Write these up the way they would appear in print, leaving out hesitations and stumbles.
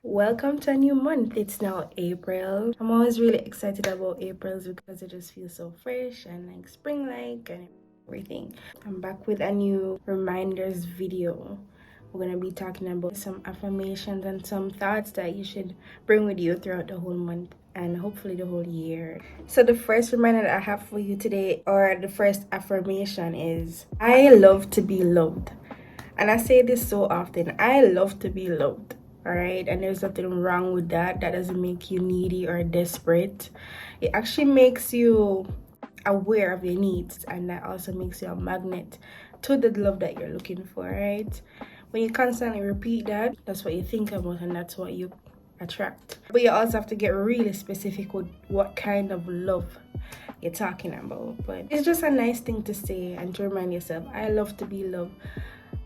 Welcome to a new month. It's now April. I'm always really excited about Aprils because it just feels so fresh and like spring-like and everything. I'm back with a new reminders video. We're gonna be talking about some affirmations and some thoughts that you should bring with you throughout the whole month and hopefully the whole year. So the first reminder that I have for you today, or the first affirmation, is I love to be loved. And I say this so often, I love to be loved. All right, and there's nothing wrong with that. That doesn't make you needy or desperate. It actually makes you aware of your needs, and that also makes you a magnet to the love that you're looking for, right? When you constantly repeat that, that's what you think about, and that's what you attract. But you also have to get really specific with what kind of love you're talking about. But it's just a nice thing to say and to remind yourself, I love to be loved.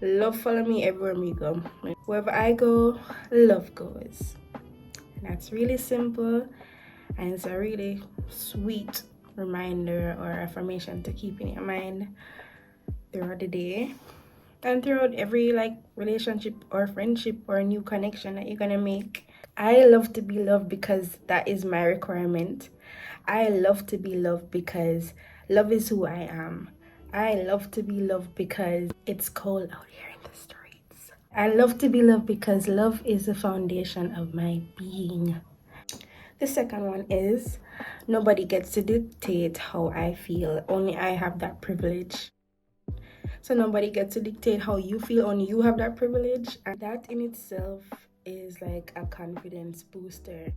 Love follow me everywhere we go. Wherever I go, love goes. And that's really simple, and it's a really sweet reminder or affirmation to keep in your mind throughout the day and throughout every relationship or friendship or new connection that you're gonna make. I love to be loved because that is my requirement. I love to be loved because love is who I am. I love to be loved because it's cold out here in the streets. I love to be loved because love is the foundation of my being. The second one is nobody gets to dictate how I feel. Only I have that privilege. So nobody gets to dictate how you feel, only you have that privilege. And that in itself is like a confidence booster.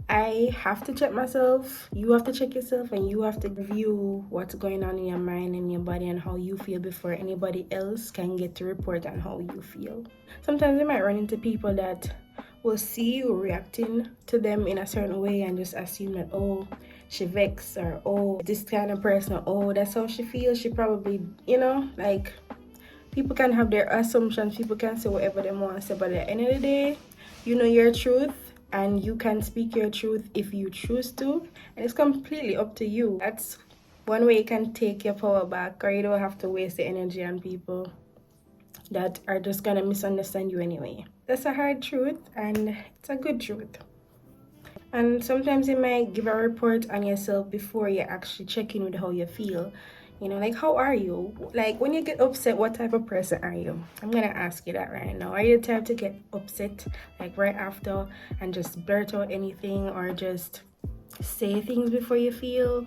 I have to check myself, you have to check yourself, and you have to review what's going on in your mind and your body and how you feel before anybody else can get to report on how you feel. Sometimes you might run into people that will see you reacting to them in a certain way and just assume that, oh, she vexed, or oh, this kind of person, or oh, that's how she feels. She probably, people can have their assumptions, people can say whatever they want to say, but at the end of the day, you know your truth and you can speak your truth if you choose to, and it's completely up to you. That's one way you can take your power back, or you don't have to waste the energy on people that are just gonna misunderstand you anyway. That's a hard truth, and it's a good truth. And sometimes you might give a report on yourself before you actually check in with how you feel. Like, how are you? Like, when you get upset, what type of person are you? I'm gonna ask you that right now. Are you the type to get upset like right after and just blurt out anything, or just say things before you feel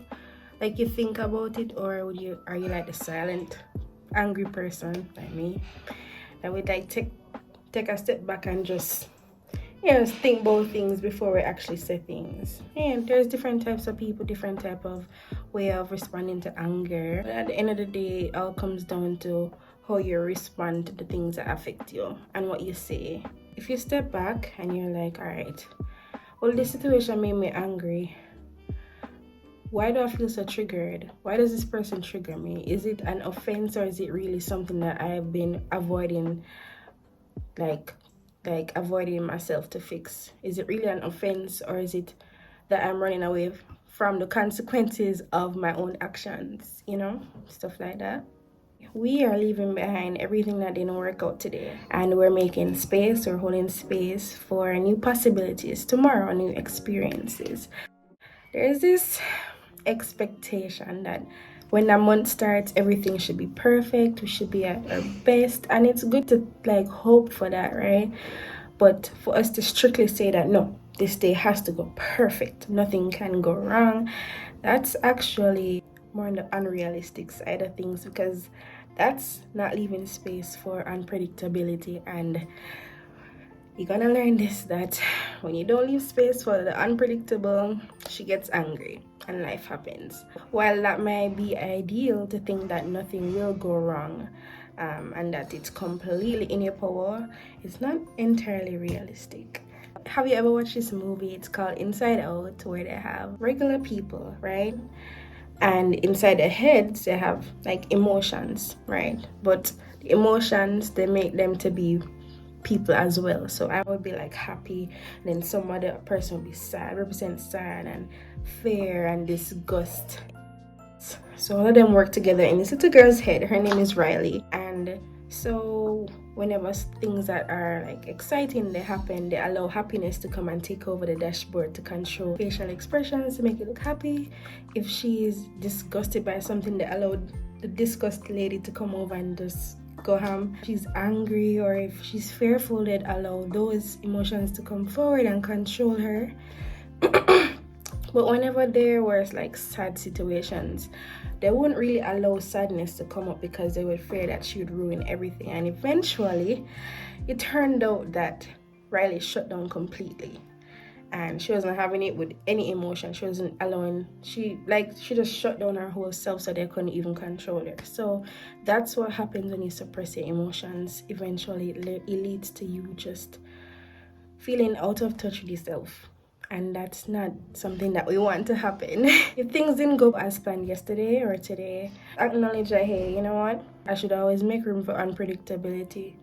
like you think about it? Or are you like the silent angry person like me that would like take a step back and just think about things before we actually say things? And there's different types of people, different type of way of responding to anger. But at the end of the day, it all comes down to how you respond to the things that affect you and what you say. If you step back and you're like, all right, well, this situation made me angry. Why do I feel so triggered? Why does this person trigger me? Is it an offense, or is it really something that I've been avoiding, like avoiding myself to fix? Is it really an offense, or is it that I'm running away from the consequences of my own actions? Stuff like that. We are leaving behind everything that didn't work out today, and we're making space or holding space for new possibilities tomorrow, new experiences. There's this expectation that when a month starts, everything should be perfect, we should be at our best, and it's good to hope for that, right? But for us to strictly say that no, this day has to go perfect, nothing can go wrong, that's actually more on the unrealistic side of things, because that's not leaving space for unpredictability. And you're gonna learn this, that when you don't leave space for the unpredictable, she gets angry and life happens. While that might be ideal to think that nothing will go wrong, and that it's completely in your power, it's not entirely realistic. Have you ever watched this movie? It's called Inside Out, where they have regular people, right? And inside their heads, they have emotions, right? But the emotions, they make them to be people as well. So I would be happy, and then some other person would be sad, represent sad and fear and disgust. So all of them work together in this little girl's head. Her name is Riley. And so whenever things that are like exciting they happen, they allow happiness to come and take over the dashboard, to control facial expressions to make it look happy. If she's disgusted by something, they allow the disgust lady to come over and just go ham. If she's angry or if she's fearful, they'd allow those emotions to come forward and control her. But whenever there was like sad situations, they wouldn't really allow sadness to come up because they would fear that she would ruin everything. And eventually it turned out that Riley shut down completely, and she wasn't having it with any emotion. She wasn't allowing, she just shut down her whole self, so they couldn't even control her. So that's what happens when you suppress your emotions. Eventually it leads to you just feeling out of touch with yourself, and that's not something that we want to happen. If things didn't go as planned yesterday or today, acknowledge that, hey, you know what, I should always make room for unpredictability.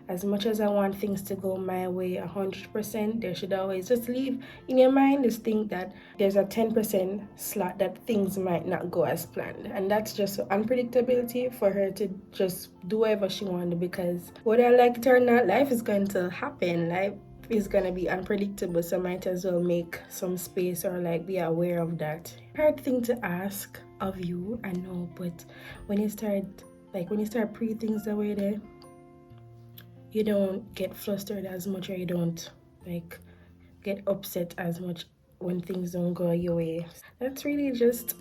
As much as I want things to go my way 100%, there should always just leave in your mind this think that there's a 10% slot that things might not go as planned. And that's just unpredictability for her to just do whatever she wanted, because whether I like it or not, life is going to happen. Life is gonna be unpredictable, so might as well make some space or like be aware of that. Hard thing to ask of you, I know, but when you start pre things the way there, you don't get flustered as much, or you don't like get upset as much when things don't go your way. That's really just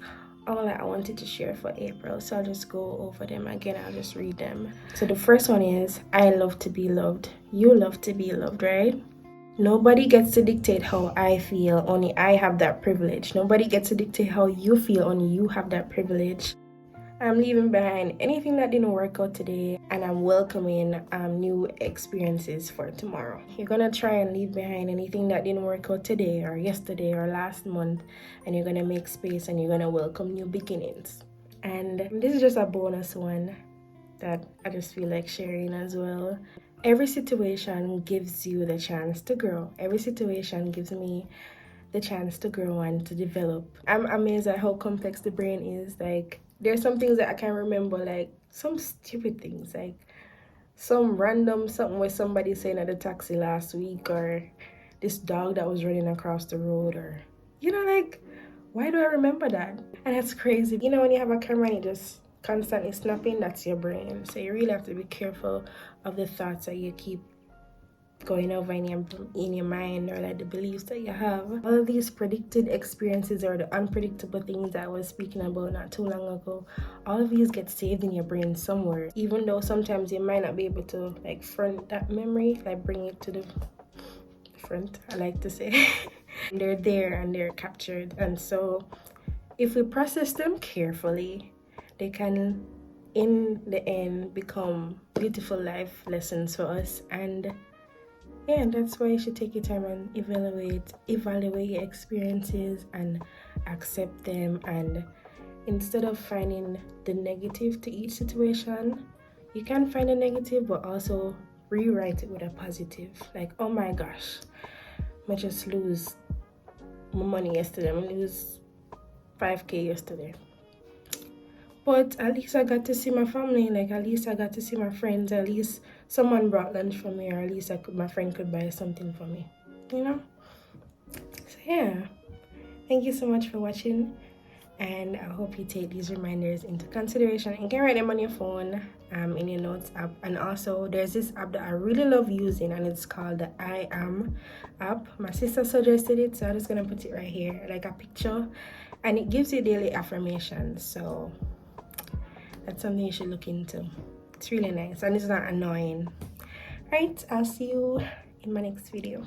all that I wanted to share for April, so I'll just go over them again. I'll just read them. So the first one is, I love to be loved. You love to be loved, right? Nobody gets to dictate how I feel, only I have that privilege. Nobody gets to dictate how you feel, only you have that privilege. I'm leaving behind anything that didn't work out today, and I'm welcoming new experiences for tomorrow. You're gonna try and leave behind anything that didn't work out today or yesterday or last month, and you're gonna make space and you're gonna welcome new beginnings. And this is just a bonus one that I just feel like sharing as well. Every situation gives you the chance to grow. Every situation gives me the chance to grow and to develop. I'm amazed at how complex the brain is. Like, there's some things that I can remember, like some stupid things, like some random something where somebody saying at the taxi last week, or this dog that was running across the road, or, you know, like, why do I remember that? And that's crazy. You know, when you have a camera and you just constantly snapping, that's your brain. So you really have to be careful of the thoughts that you keep going over in your mind, or like the beliefs that you have. All of these predicted experiences, or the unpredictable things that I was speaking about not too long ago, all of these get saved in your brain somewhere, even though sometimes you might not be able to like front that memory, like bring it to the front, I like to say. They're there and they're captured, and so if we process them carefully, they can in the end become beautiful life lessons for us. And yeah, that's why you should take your time and evaluate your experiences and accept them. And instead of finding the negative to each situation, you can find a negative, but also rewrite it with a positive. Like, oh my gosh, I just lose my money yesterday. I lose 5K yesterday. But at least I got to see my family. Like, at least I got to see my friends. At least someone brought lunch for me, or at least my friend could buy something for me, you know? So yeah, thank you so much for watching, and I hope you take these reminders into consideration. You can write them on your phone, in your notes app. And also there's this app that I really love using, and it's called the I Am app. My sister suggested it, so I'm just gonna put it right here, like a picture, and it gives you daily affirmations. So that's something you should look into. It's really nice and it's not annoying. Right, I'll see you in my next video.